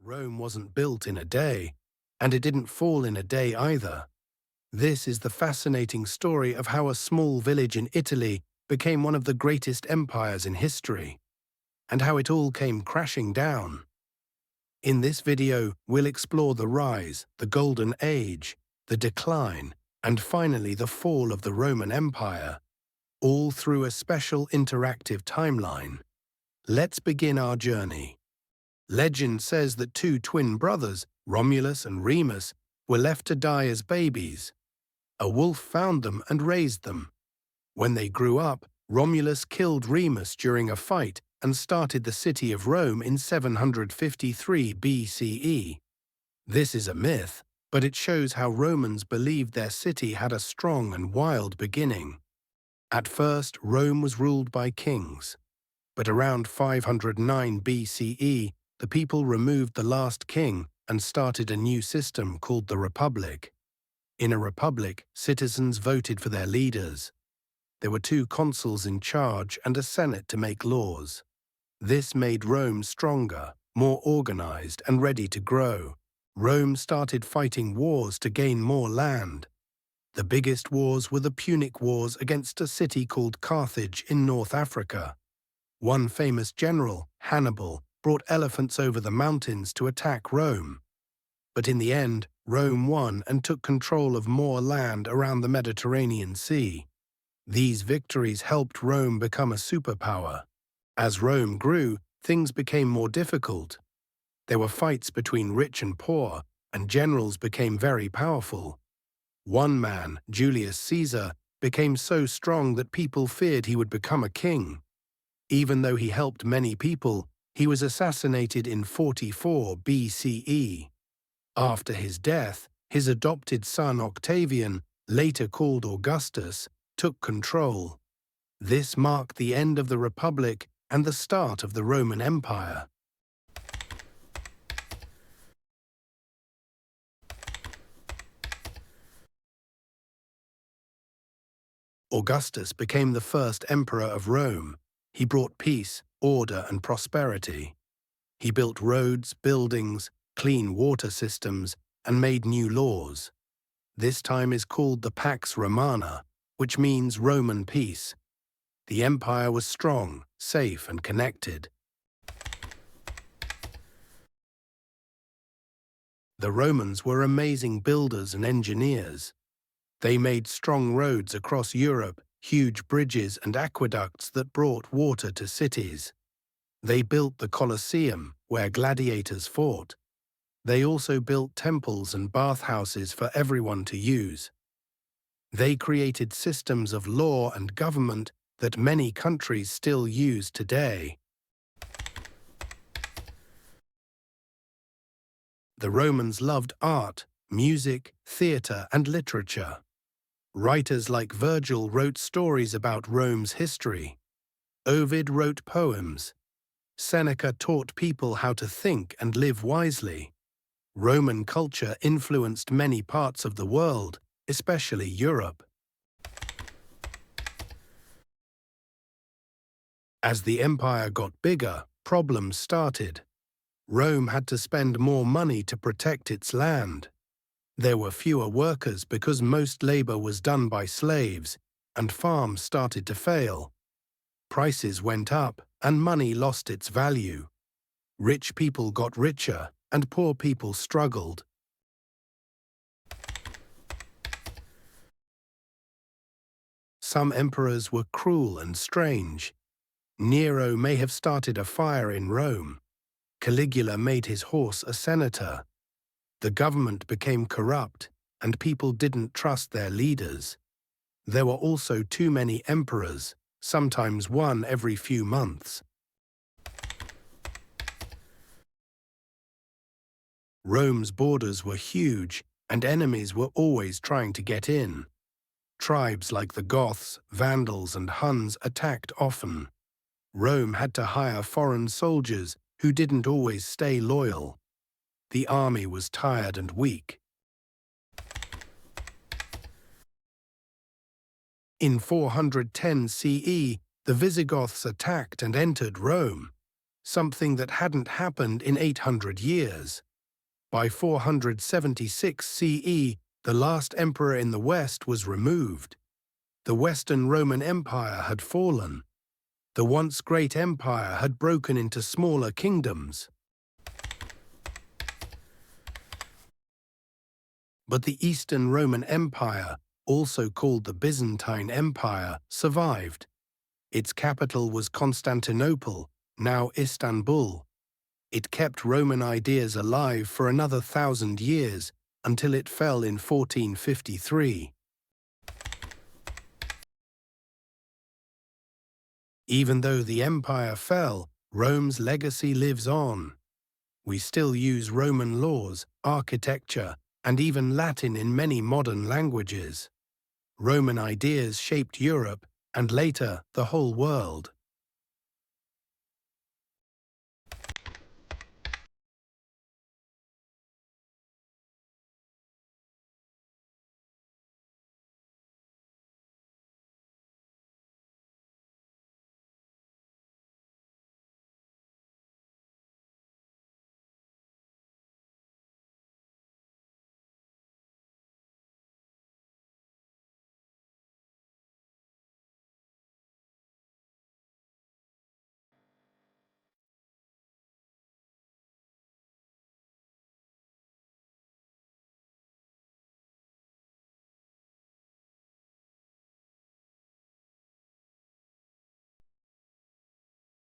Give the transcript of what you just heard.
Rome wasn't built in a day, and it didn't fall in a day either. This is the fascinating story of how a small village in Italy became one of the greatest empires in history, and how it all came crashing down. In this video, we'll explore the rise, the Golden Age, the decline, and finally the fall of the Roman Empire, all through a special interactive timeline. Let's begin our journey. Legend says that two twin brothers, Romulus and Remus, were left to die as babies. A wolf found them and raised them. When they grew up, Romulus killed Remus during a fight and started the city of Rome in 753 BCE. This is a myth, but it shows how Romans believed their city had a strong and wild beginning. At first, Rome was ruled by kings, but around 509 BCE, the people removed the last king and started a new system called the Republic. In a republic, citizens voted for their leaders. There were two consuls in charge and a senate to make laws. This made Rome stronger, more organized, and ready to grow. Rome started fighting wars to gain more land. The biggest wars were the Punic Wars against a city called Carthage in North Africa. One famous general, Hannibal, brought elephants over the mountains to attack Rome. But in the end, Rome won and took control of more land around the Mediterranean Sea. These victories helped Rome become a superpower. As Rome grew, things became more difficult. There were fights between rich and poor, and generals became very powerful. One man, Julius Caesar, became so strong that people feared he would become a king. Even though he helped many people, he was assassinated in 44 BCE. After his death, his adopted son Octavian, later called Augustus, took control. This marked the end of the Republic and the start of the Roman Empire. Augustus became the first emperor of Rome. He brought peace, order, and prosperity. He built roads, buildings, clean water systems, and made new laws. This time is called the Pax Romana, which means Roman peace. The empire was strong, safe, and connected. The Romans were amazing builders and engineers. They made strong roads across Europe, huge bridges and aqueducts that brought water to cities. They built the Colosseum, where gladiators fought. They also built temples and bathhouses for everyone to use. They created systems of law and government that many countries still use today. The Romans loved art, music, theater, and literature. Writers like Virgil wrote stories about Rome's history. Ovid wrote poems. Seneca taught people how to think and live wisely. Roman culture influenced many parts of the world, especially Europe. As the empire got bigger, problems started. Rome had to spend more money to protect its land. There were fewer workers because most labor was done by slaves, and farms started to fail. Prices went up, and money lost its value. Rich people got richer, and poor people struggled. Some emperors were cruel and strange. Nero may have started a fire in Rome. Caligula made his horse a senator. The government became corrupt, and people didn't trust their leaders. There were also too many emperors, sometimes one every few months. Rome's borders were huge, and enemies were always trying to get in. Tribes like the Goths, Vandals, and Huns attacked often. Rome had to hire foreign soldiers who didn't always stay loyal. The army was tired and weak. In 410 CE, the Visigoths attacked and entered Rome. something that hadn't happened in 800 years. By 476 CE, the last emperor in the West was removed. The Western Roman Empire had fallen. The once great empire had broken into smaller kingdoms. But the Eastern Roman Empire, also called the Byzantine Empire, survived. Its capital was Constantinople, now Istanbul. It kept Roman ideas alive for another 1,000 years until it fell in 1453. Even though the empire fell, Rome's legacy lives on. We still use Roman laws, architecture, and even Latin in many modern languages. Roman ideas shaped Europe and later the whole world.